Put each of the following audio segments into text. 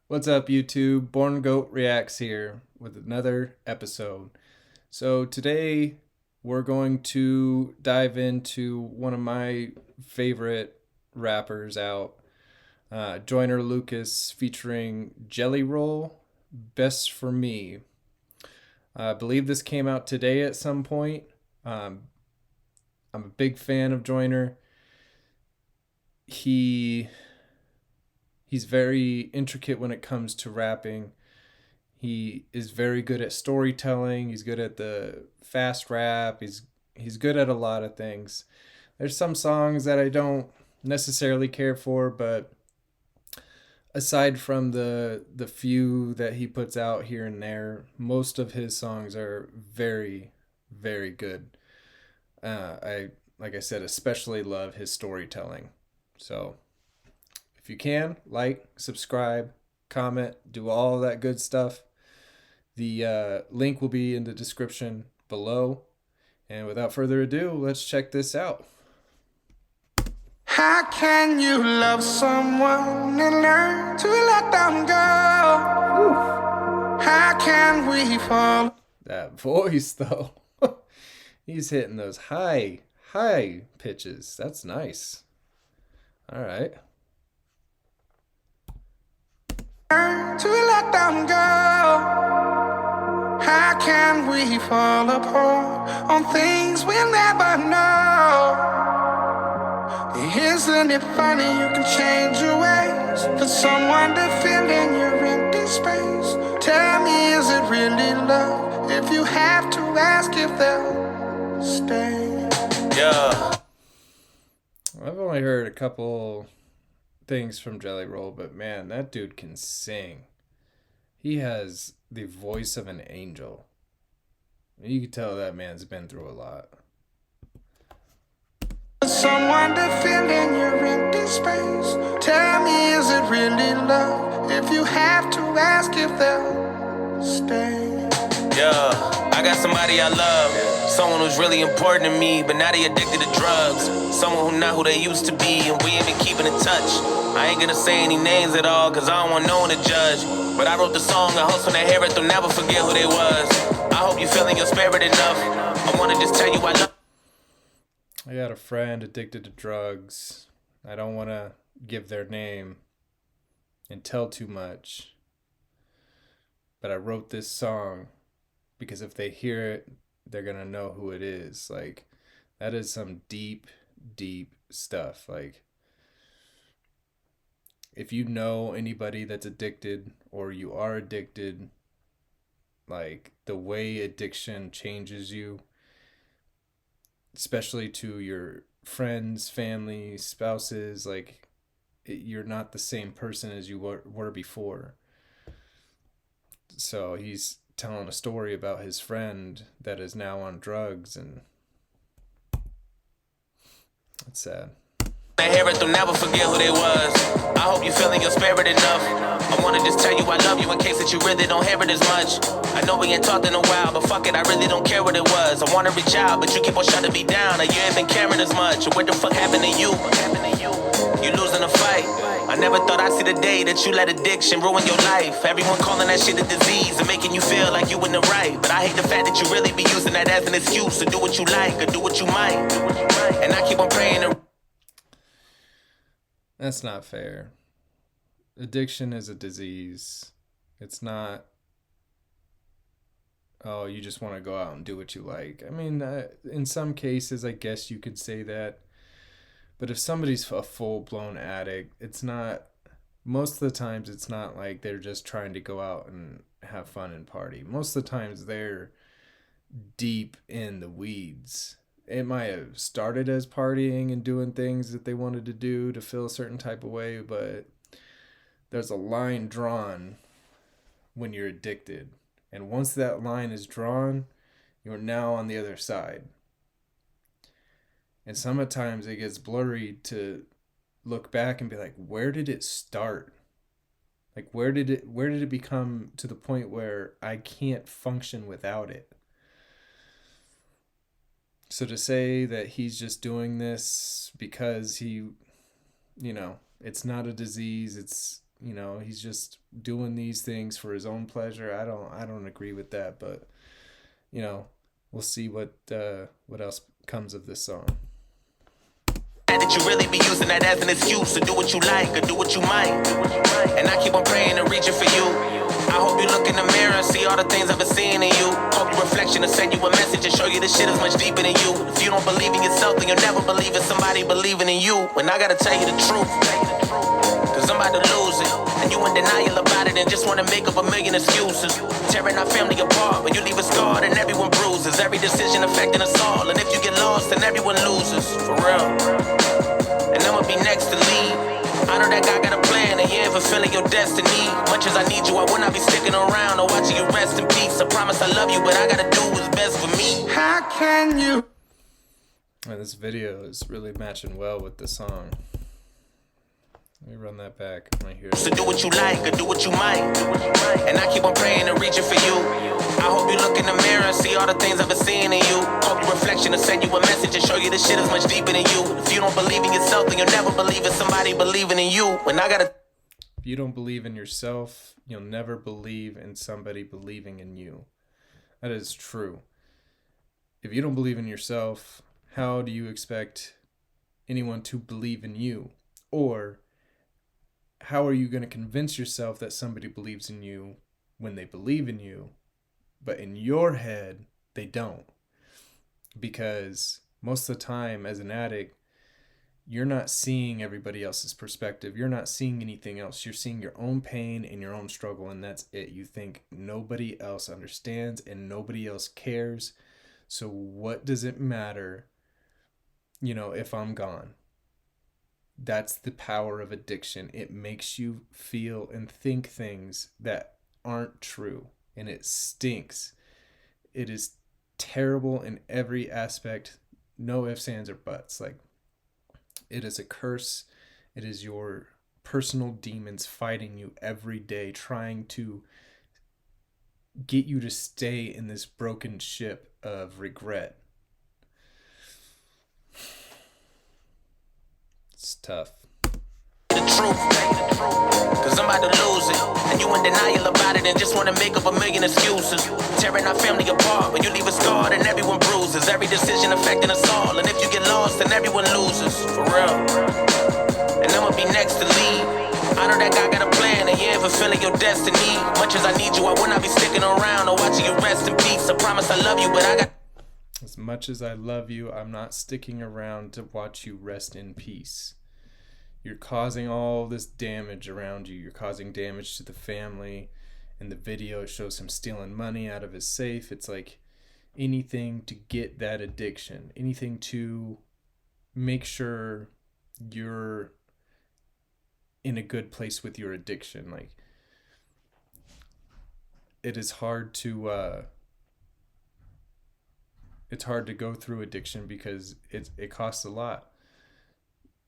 What's up, YouTube? Born Goat Reacts here with another episode. So, today we're going to dive into one of my favorite rappers out, Joyner Lucas featuring Jelly Roll, Best for Me. I believe this came out today at some point. Um, I'm a big fan of Joyner. He he's very intricate when it comes to rapping. He is very good at storytelling. He's good at the fast rap. He's good at a lot of things. There's some songs that I don't necessarily care for, but aside from the few that he puts out here and there, most of his songs are very very good. I like I said, especially love his storytelling. So if you can, like, subscribe, comment, do all that good stuff. The link will be in the description below. And without further ado, let's check this out. How can you love someone and learn to let them go? How can we fall? That voice, though. He's hitting those high pitches. That's nice. All right. Learn to let them go. How can we fall apart on things we'll never know? Isn't it funny you can change your ways for someone to fill in your empty space? Tell me, is it really love if you have to ask if they'll stay? Yeah. I've only heard a couple things from Jelly Roll, but man, that dude can sing. He has the voice of an angel. You can tell that man's been through a lot. Someone to fill in your empty space. Tell me, is it really love if you have to ask if they'll stay? Yeah, I got somebody I love, someone who's really important to me, but now they addicted to drugs. Someone who not who they used to be, and we ain't been keeping in touch. I ain't gonna say any names at all, cause I don't want no one to judge. But I wrote the song, I hope when they hear it, they'll never forget who they was. I hope you feeling your spirit enough. I wanna just tell you I love. I got a friend addicted to drugs. I don't want to give their name and tell too much. But I wrote this song because if they hear it, they're going to know who it is. Like, that is some deep stuff. Like, if you know anybody that's addicted or you are addicted, like, the way addiction changes you, especially to your friends, family, spouses, like, you're not the same person as you were before. So he's telling a story about his friend that is now on drugs, and it's sad. They hear it, they'll never forget who they was. I hope you feeling your spirit enough. I wanna just tell you I love you in case that you really don't hear it as much. I know we ain't talked in a while, but fuck it, I really don't care what it was. I wanna reach out, but you keep on shutting me down. You ain't been caring as much. What the fuck happened to you? You losing a fight. I never thought I'd see the day that you let addiction ruin your life. Everyone calling that shit a disease and making you feel like you in the right. But I hate the fact that you really be using that as an excuse to do what you like or do what you might. And I keep on praying to. That's not fair. Addiction is a disease. It's not, oh, you just want to go out and do what you like. I mean, in some cases, I guess you could say that. But if somebody's a full-blown addict, it's not, most of the times, it's not like they're just trying to go out and have fun and party. Most of the times, they're deep in the weeds. It might have started as partying and doing things that they wanted to do to feel a certain type of way, but there's a line drawn when you're addicted. And once that line is drawn, you're now on the other side. And sometimes it gets blurry to look back and be like, where did it start? Like, where did it become to the point where I can't function without it? So to say that he's just doing this because he, it's not a disease, he's just doing these things for his own pleasure. I don't agree with that, but we'll see what else comes of this song. That you really be using that as an excuse to do what you like or do what you might. And I keep on praying and reaching for you. I hope you look in the mirror and see all the things I've been seeing in you. Hope your reflection will send you a message and show you this shit is much deeper than you. If you don't believe in yourself, then you'll never believe in somebody believing in you. And I gotta tell you the truth, cause I'm about to lose it. And you in denial about it and just wanna make up a million excuses. Tearing our family apart when you leave us scarred and everyone bruises. Every decision affecting us all, and if you get lost, then everyone loses. For real. And I'ma be next to lead. I know that God got a plan and you ain't fulfilling your destiny. Much as I need you, I will not be sticking around or watching you rest in peace. I promise I love you, but I gotta do what's best for me. How can you? And this video is really matching well with the song. Let me run that back right here. So do what you like or do what you might. And I keep on praying and reaching for you. I hope you look in the mirror and see all the things I've been seeing in you. Hope your reflection will send you a message and show you this shit is much deeper than you. If you don't believe in yourself, then you'll never believe in somebody believing in you. When I gotta... If you don't believe in yourself, you'll never believe in somebody believing in you. That is true. If you don't believe in yourself, how do you expect anyone to believe in you? Or how are you going to convince yourself that somebody believes in you when they believe in you, but in your head, they don't? Because most of the time, as an addict, you're not seeing everybody else's perspective. You're not seeing anything else. You're seeing your own pain and your own struggle, and that's it. You think nobody else understands and nobody else cares. So what does it matter, if I'm gone? That's the power of addiction. It makes you feel and think things that aren't true, and it stinks. It is terrible in every aspect. No ifs, ands, or buts. Like, it is a curse. It is your personal demons fighting you every day, trying to get you to stay in this broken ship of regret. It's tough. The truth, cause I'm about to lose it. And you in denial about it and just wanna make up a million excuses. Tearing our family apart when you leave us scarred and everyone bruises. Every decision affecting us all, and if you get lost, then everyone loses. For real. And I'ma be next to lead. I know that God got a plan and you ain't fulfilling your destiny. Much as I need you, I will not be sticking around or watching you rest in peace. I promise I love you, but I got... As much as I love you, I'm not sticking around to watch you rest in peace. You're causing all this damage around you. You're causing damage to the family. In the video, it shows him stealing money out of his safe. It's like anything to get that addiction. Anything to make sure you're in a good place with your addiction. Like, it is hard to... it's hard to go through addiction because it costs a lot,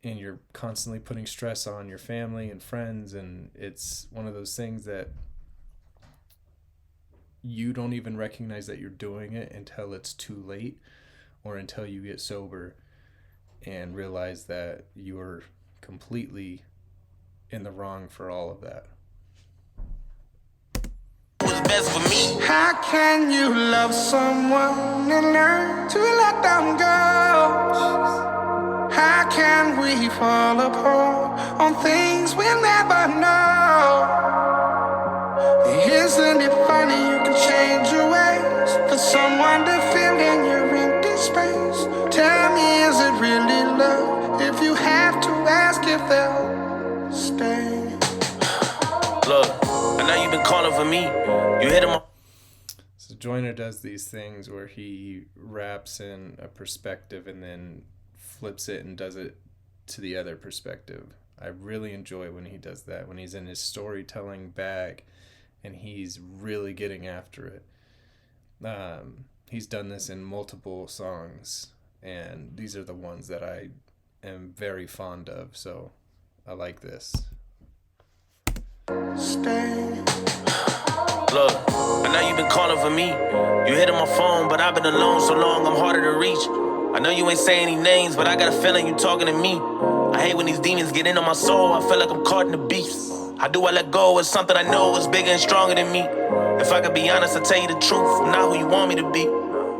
and you're constantly putting stress on your family and friends, and it's one of those things that you don't even recognize that you're doing it until it's too late, or until you get sober and realize that you're completely in the wrong for all of that. Best for me. How can you love someone and learn to let them go? How can we fall apart on things we'll never know? Isn't it funny you can change your ways for someone to fill in your empty space? Tell me, is it really love if you have to ask if they'll stay? Look, I know you've been calling for me. You hit him up. So Joyner does these things where he raps in a perspective and then flips it and does it to the other perspective. I really enjoy when he does that, when he's in his storytelling bag and he's really getting after it. He's done this in multiple songs, and these are the ones that I am very fond of, so I like this. Stay. Look, I know you've been calling for me. You hit on my phone, but I've been alone so long I'm harder to reach. I know you ain't saying any names, but I got a feeling you talking to me. I hate when these demons get in on my soul. I feel like I'm caught in the beast. How do I let go of something I know is bigger and stronger than me? If I could be honest, I'll tell you the truth. I'm not who you want me to be.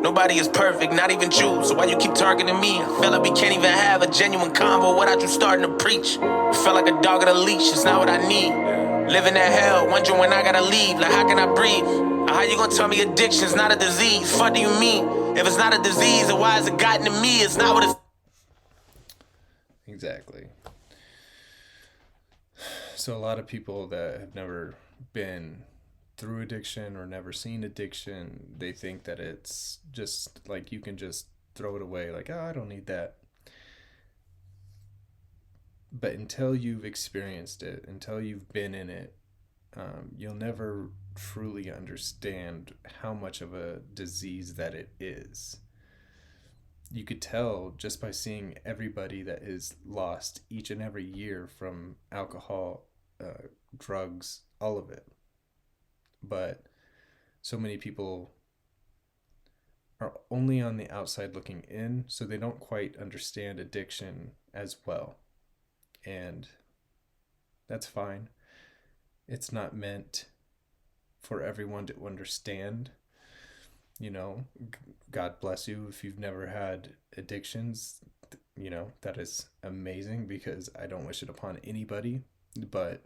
Nobody is perfect, not even you. So why you keep targeting me? I feel like we can't even have a genuine convo without you starting to preach. I feel like a dog at a leash, it's not what I need. Living in hell, wondering when I gotta leave. Like how can I breathe? How you gonna tell me addiction's not a disease? What do you mean? If it's not a disease, then why has it gotten to me? It's not what it's... Exactly. So a lot of people that have never been through addiction or never seen addiction, they think that it's just like you can just throw it away, like, oh, I don't need that. But until you've experienced it, until you've been in it, you'll never truly understand how much of a disease that it is. You could tell just by seeing everybody that is lost each and every year from alcohol, drugs, all of it. But so many people are only on the outside looking in, so they don't quite understand addiction as well. And that's fine. It's not meant for everyone to understand. You know, God bless you if you've never had addictions. You know, that is amazing because I don't wish it upon anybody. But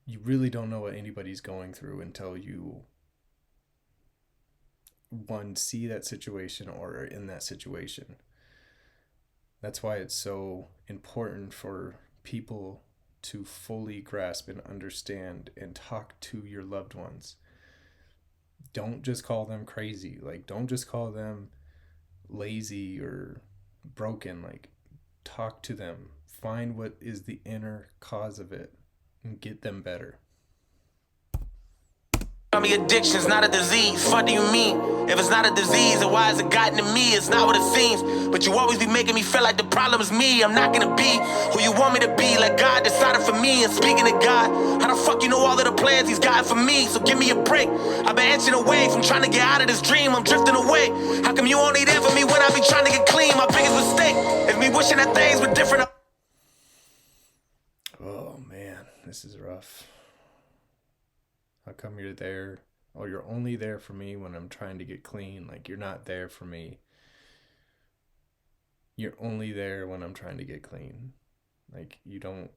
you really don't know what anybody's going through until you, one, see that situation or are in that situation. That's why it's so important for people to fully grasp and understand and talk to your loved ones. Don't just call them crazy. Like, don't just call them lazy or broken. Like, talk to them. Find what is the inner cause of it and get them better. Tell me addiction's not a disease. What do you mean? If it's not a disease, then why has it gotten to me? It's not what it seems. But you always be making me feel like the problem is me. I'm not gonna be who you want me to be. Like God decided for me. And speaking of God, how the fuck you know all of the plans He's got for me? So give me a break. I've been inching away from trying to get out of this dream. I'm drifting away. How come you only there for me when I be trying to get clean? My biggest mistake is me wishing that things were different. Oh man, this is rough. How come you're there? Oh, you're only there for me when I'm trying to get clean. Like, you're not there for me. You're only there when I'm trying to get clean. Like, you don't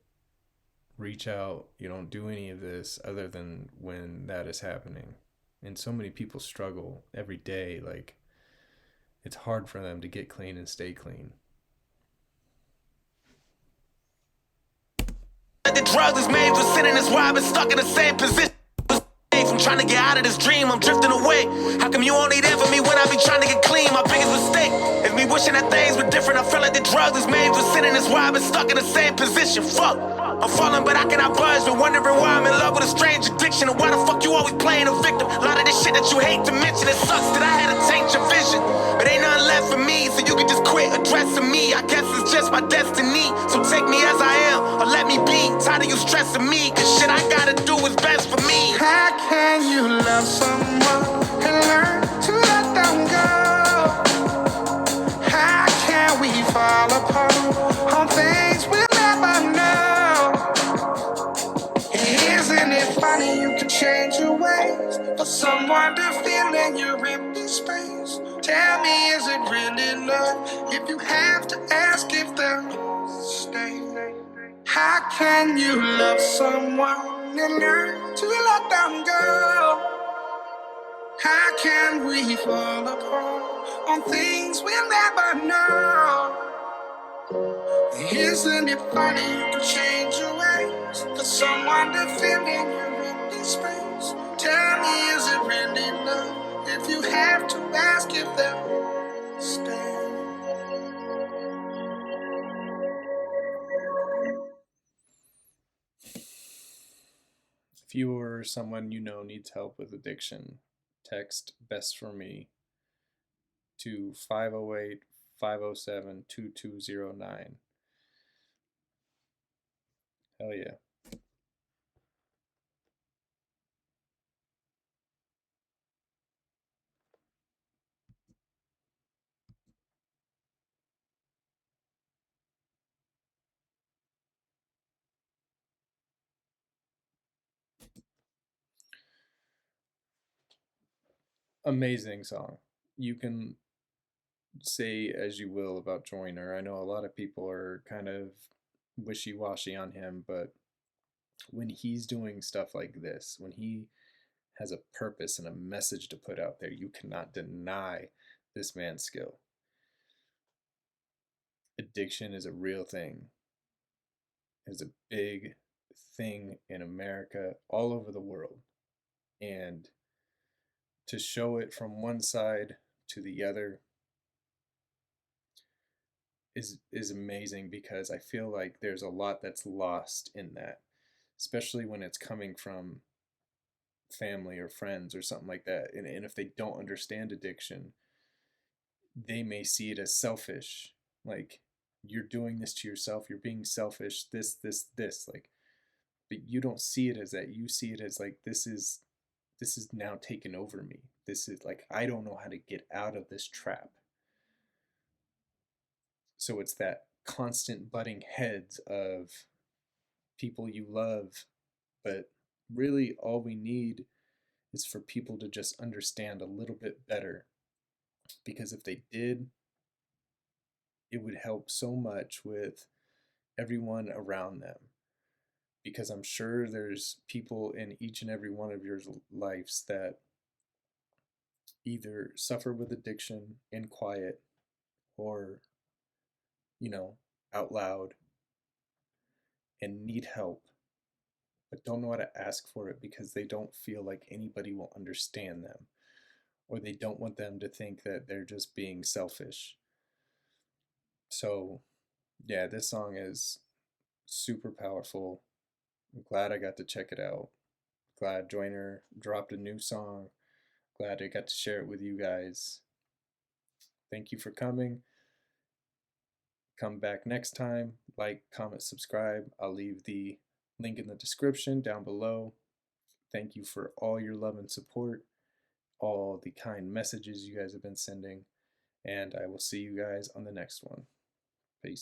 reach out, you don't do any of this other than when that is happening. And so many people struggle every day. Like, it's hard for them to get clean and stay clean. The drugs is made for sinning, that's why I've been stuck in the same position. From trying to get out of this dream, I'm drifting away. How come you only there for me when I be trying to get clean? My biggest mistake is me wishing that things were different. I feel like the drugs is made for sinning, that's why I've been stuck in the same position. Fuck, I'm falling but I cannot budge. Been wondering why I'm in love with a strange addiction. And why the fuck you always playing a victim? A lot of this shit that you hate to mention, it sucks that I had to change your vision. But ain't nothing left for me, so you can just quit addressing me. I guess it's just my destiny. So take me as I am, or let me be. Tired of you stressing me, cause shit I gotta do is best for me. How can you love someone and learn to let them go? How can we fall apart on things we'll never know? Isn't it funny you can change your ways for someone to fill in your empty space? Tell me, is it really love if you have to ask if they'll stay? How can you love someone and learn to let them go? How can we fall apart on things we'll never know? Isn't it funny you can change your ways for someone to fill in your empty space? Tell me, is it really love if you have to ask if they'll stay? If you or someone you know needs help with addiction, text best for me to 508 507 2209. Hell yeah. Amazing song. You can say as you will about Joyner. I know a lot of people are kind of wishy washy on him, but when he's doing stuff like this, when he has a purpose and a message to put out there, you cannot deny this man's skill. Addiction is a real thing, is a big thing in America, all over the world. And to show it from one side to the other is amazing because I feel like there's a lot that's lost in that, especially when it's coming from family or friends or something like that. And if they don't understand addiction, they may see it as selfish. Like, you're doing this to yourself, you're being selfish, this. Like, but you don't see it as that. You see it as like, this is now taken over me. This is like, I don't know how to get out of this trap. So it's that constant butting heads of people you love, but really all we need is for people to just understand a little bit better, because if they did, it would help so much with everyone around them, because I'm sure there's people in each and every one of your lives that either suffer with addiction in quiet or, you know, out loud, and need help but don't know how to ask for it because they don't feel like anybody will understand them, or they don't want them to think that they're just being selfish. So, yeah, this song is super powerful. I'm glad I got to check it out. Glad Joyner dropped a new song. Glad I got to share it with you guys. Thank you for coming. Come back next time. Like, comment, subscribe. I'll leave the link in the description down below. Thank you for all your love and support, all the kind messages you guys have been sending, and I will see you guys on the next one.